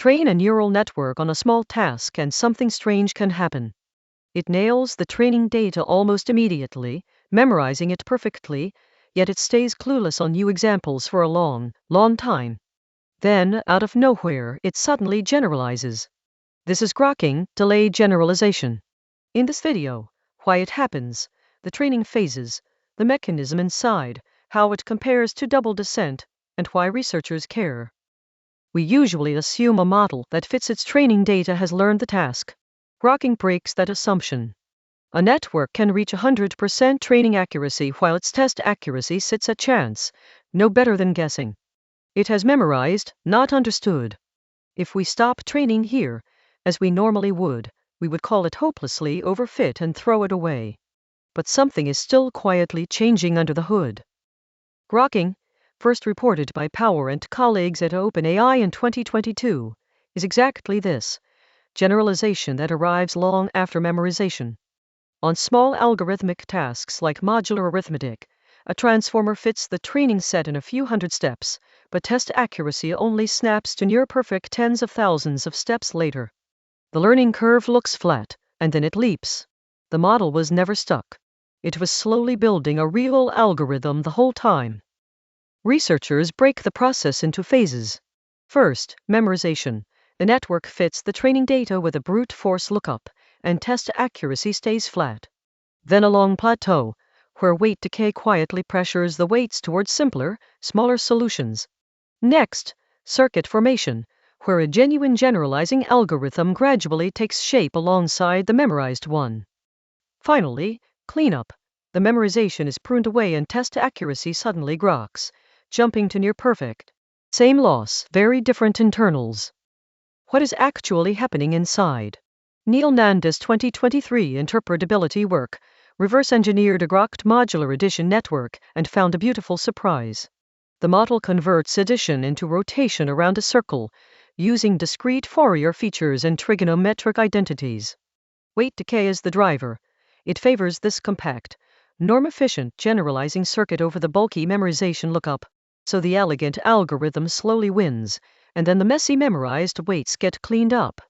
Train a neural network on a small task and something strange can happen. It nails the training data almost immediately, memorizing it perfectly, yet it stays clueless on new examples for a long, long time. Then, out of nowhere, it suddenly generalizes. This is grokking, delayed generalization. In this video, why it happens, the training phases, the mechanism inside, how it compares to double descent, and why researchers care. We usually assume a model that fits its training data has learned the task. Grokking breaks that assumption. A network can reach 100% training accuracy while its test accuracy sits at chance, no better than guessing. It has memorized, not understood. If we stop training here, as we normally would, we would call it hopelessly overfit and throw it away. But something is still quietly changing under the hood. Grokking, first reported by Power and colleagues at OpenAI in 2022, is exactly this: generalization that arrives long after memorization. On small algorithmic tasks like modular arithmetic, a transformer fits the training set in a few hundred steps, but test accuracy only snaps to near-perfect tens of thousands of steps later. The learning curve looks flat, and then it leaps. The model was never stuck. It was slowly building a real algorithm the whole time. Researchers break the process into phases. First, memorization. The network fits the training data with a brute force lookup, and test accuracy stays flat. Then a long plateau, where weight decay quietly pressures the weights towards simpler, smaller solutions. Next, circuit formation, where a genuine generalizing algorithm gradually takes shape alongside the memorized one. Finally, cleanup. The memorization is pruned away and test accuracy suddenly grokks, jumping to near perfect. Same loss, very different internals. What is actually happening inside? Neel Nanda's 2023 Interpretability work reverse-engineered a grokked modular addition network and found a beautiful surprise. The model converts addition into rotation around a circle, using discrete Fourier features and trigonometric identities. Weight decay is the driver. It favors this compact, norm-efficient generalizing circuit over the bulky memorization lookup, so the elegant algorithm slowly wins, and then the messy memorized weights get cleaned up.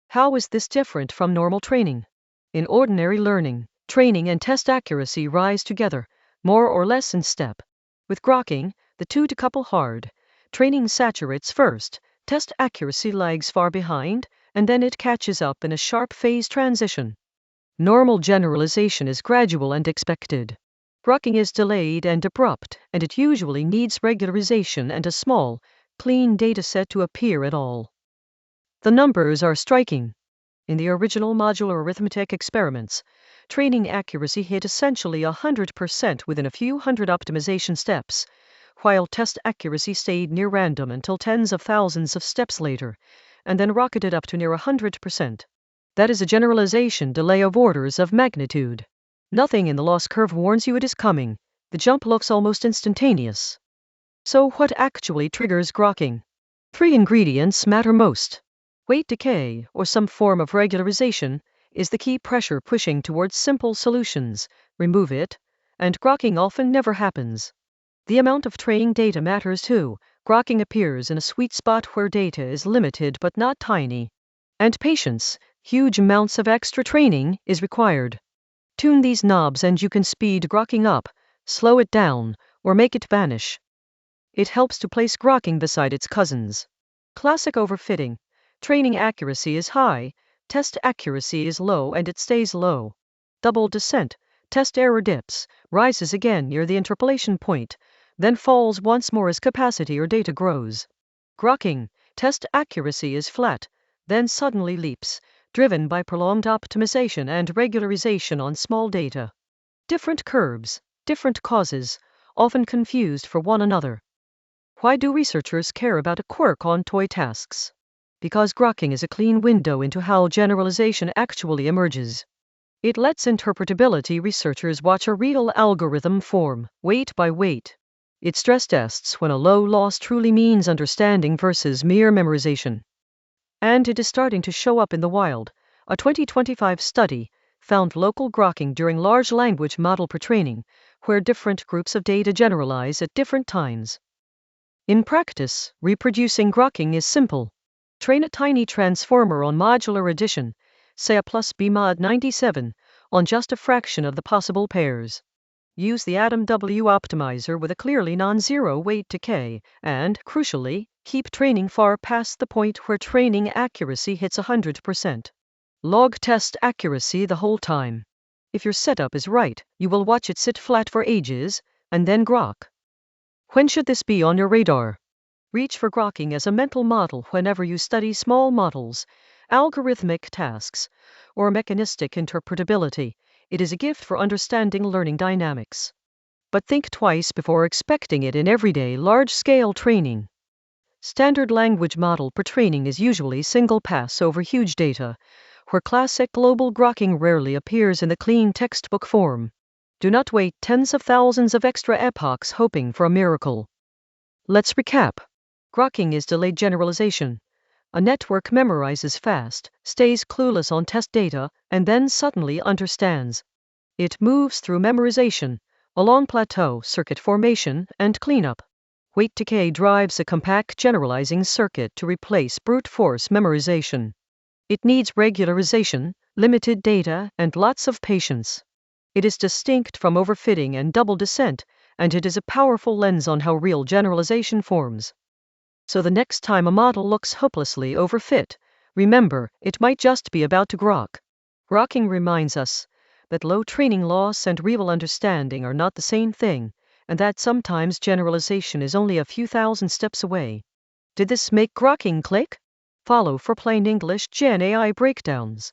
How is this different from normal training? In ordinary learning, training and test accuracy rise together, more or less in step. With grokking, the two decouple hard. Training saturates first, test accuracy lags far behind, and then it catches up in a sharp phase transition. Normal generalization is gradual and expected. Grokking is delayed and abrupt, and it usually needs regularization and a small, clean dataset to appear at all. The numbers are striking. In the original modular arithmetic experiments, training accuracy hit essentially 100% within a few hundred optimization steps, while test accuracy stayed near random until tens of thousands of steps later, and then rocketed up to near 100%. That is a generalization delay of orders of magnitude. Nothing in the loss curve warns you it is coming. The jump looks almost instantaneous. So what actually triggers grokking? 3 ingredients matter most. Weight decay, or some form of regularization, is the key pressure pushing towards simple solutions. Remove it, and grokking often never happens. The amount of training data matters too. Grokking appears in a sweet spot where data is limited but not tiny. And patience, huge amounts of extra training, is required. Tune these knobs and you can speed grokking up, slow it down, or make it vanish. It helps to place grokking beside its cousins. Classic overfitting. Training accuracy is high, test accuracy is low and it stays low. Double descent. Test error dips, rises again near the interpolation point, then falls once more as capacity or data grows. Grokking. Test accuracy is flat, then suddenly leaps, driven by prolonged optimization and regularization on small data. Different curves, different causes, often confused for one another. Why do researchers care about a quirk on toy tasks? Because grokking is a clean window into how generalization actually emerges. It lets interpretability researchers watch a real algorithm form, weight by weight. It stress tests when a low loss truly means understanding versus mere memorization. And it is starting to show up in the wild. A 2025 study found local grokking during large language model pre-training, where different groups of data generalize at different times. In practice, reproducing grokking is simple. Train a tiny transformer on modular addition, say a plus b mod 97, on just a fraction of the possible pairs. Use the atom W optimizer with a clearly non-zero weight decay, and, crucially, keep training far past the point where training accuracy hits 100%. Log test accuracy the whole time. If your setup is right, you will watch it sit flat for ages, and then grok. When should this be on your radar? Reach for grokking as a mental model whenever you study small models, algorithmic tasks, or mechanistic interpretability. It is a gift for understanding learning dynamics. But think twice before expecting it in everyday large-scale training. Standard language model pre-training is usually single pass over huge data, where classic global grokking rarely appears in the clean textbook form. Do not wait tens of thousands of extra epochs hoping for a miracle. Let's recap. Grokking is delayed generalization. A network memorizes fast, stays clueless on test data, and then suddenly understands. It moves through memorization, a long plateau, circuit formation, and cleanup. Weight decay drives a compact generalizing circuit to replace brute force memorization. It needs regularization, limited data, and lots of patience. It is distinct from overfitting and double descent, and it is a powerful lens on how real generalization forms. So the next time a model looks hopelessly overfit, remember, it might just be about to grok. Grokking reminds us that low training loss and real understanding are not the same thing, and that sometimes generalization is only a few thousand steps away. Did this make grokking click? Follow for plain English Gen AI breakdowns.